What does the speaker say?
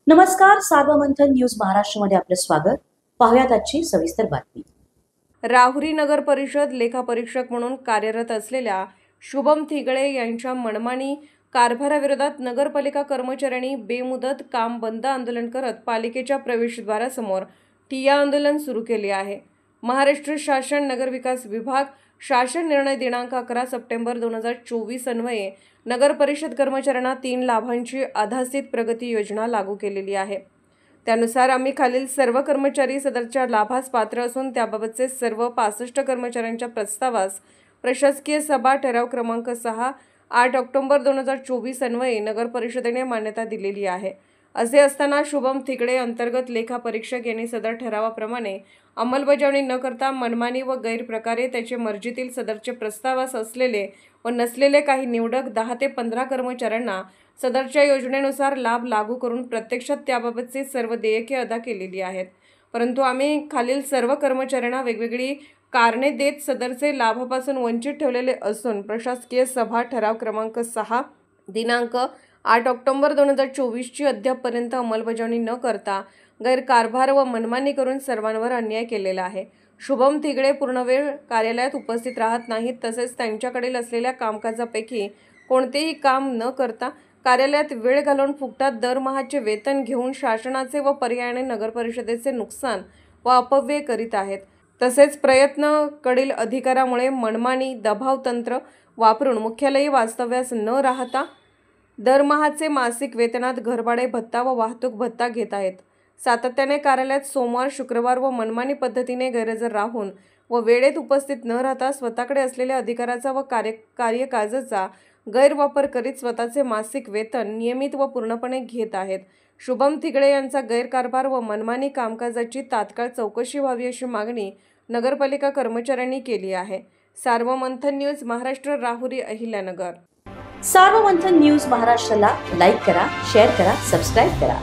नमस्कार, सार्वमंथन न्यूज महाराष्ट्रमध्ये आपलं स्वागत. पाहुयात आजची सविस्तर बातमी. राहुरी नगर परिषद लेखापरीक्षक म्हणून कार्यरत असलेल्या शुभम थिगळे यांच्या मनमानी कारभाराविरोधात नगरपालिका कर्मचाऱ्यांनी बेमुदत काम बंद आंदोलन करत पालिकेच्या प्रवेशद्वारासमोर ठिय्या आंदोलन सुरू केले आहे. महाराष्ट्र शासन नगर विकास विभाग शासन निर्णय दिनांक 11 सप्टेंबर 2024 अन्वये नगर परिषद कर्मचाऱ्यांना 3 लाभांची आधासित प्रगती योजना लागू केलेली आहे. त्यानुसार आम्ही खालील सर्व कर्मचारी सदरच्या लाभास पात्र असून त्याबाबतचे सर्व 65 कर्मचाऱ्यांच्या प्रस्तावास प्रशासकीय सभा ठराव क्रमांक 6 8 ऑक्टोबर 2024 अन्वये नगर परिषदेने मान्यता दिलेली आहे. असे असताना शुभम थिगळे अंतर्गत लेखापरीक्षक यांनी सदर ठरावाप्रमाणे अंमलबजावणी न करता मनमानी व गैरप्रकारे त्याचे मर्जीतील सदरचे प्रस्तावास असलेले व नसलेले काही निवडक 10 ते 15 कर्मचाऱ्यांना सदरच्या योजनेनुसार लाभ लागू करून प्रत्यक्षात त्याबाबतचे सर्व देयके अदा केलेली आहेत. परंतु आम्ही खालील सर्व कर्मचाऱ्यांना वेगवेगळी कारणे देत सदरचे लाभापासून वंचित ठेवलेले असून प्रशासकीय सभा ठराव क्रमांक 6 दिनांक 8 ऑक्टोबर 2024 ची अद्यापपर्यंत अंमलबजावणी न करता गैरकारभार व मनमानी करून सर्वांवर अन्याय केलेला आहे. शुभम थिगळे पूर्णवेळ कार्यालयात उपस्थित राहत नाहीत, तसेच त्यांच्याकडील असलेल्या कामकाजापैकी कोणतेही काम न करता कार्यालयात वेळ घालवून फुकटात दरमहाचे वेतन घेऊन शासनाचे व पर्यायाने नगर परिषदेचे नुकसान व अपव्यय करीत आहेत. तसेच प्रयत्न अधिकारामुळे मनमानी दबाव तंत्र वापरून मुख्यालयी वास्तव्यास न राहता दरमहाचे मासिक वेतनात घरभाडे भत्ता व वाहतूक भत्ता घेत आहेत. सातत्याने कार्यालयात सोमवार शुक्रवार व मनमानी पद्धतीने गैरहजर राहून व वेळेत उपस्थित न राहता स्वतःकडे असलेल्या अधिकाराचा व कार्यकाजाचा गैरवापर करीत स्वतःचे मासिक वेतन नियमित व पूर्णपणे घेत आहेत. शुभम थिगळे यांचा गैरकारभार व मनमानी कामकाजाची तात्काळ चौकशी व्हावी अशी मागणी नगरपालिका कर्मचाऱ्यांनी केली आहे. सार्वमंथन न्यूज महाराष्ट्र, राहुरी, अहिल्यानगर. सार्वमंथन न्यूज महाराष्ट्राला लाईक करा, शेअर करा, सबस्क्राईब करा.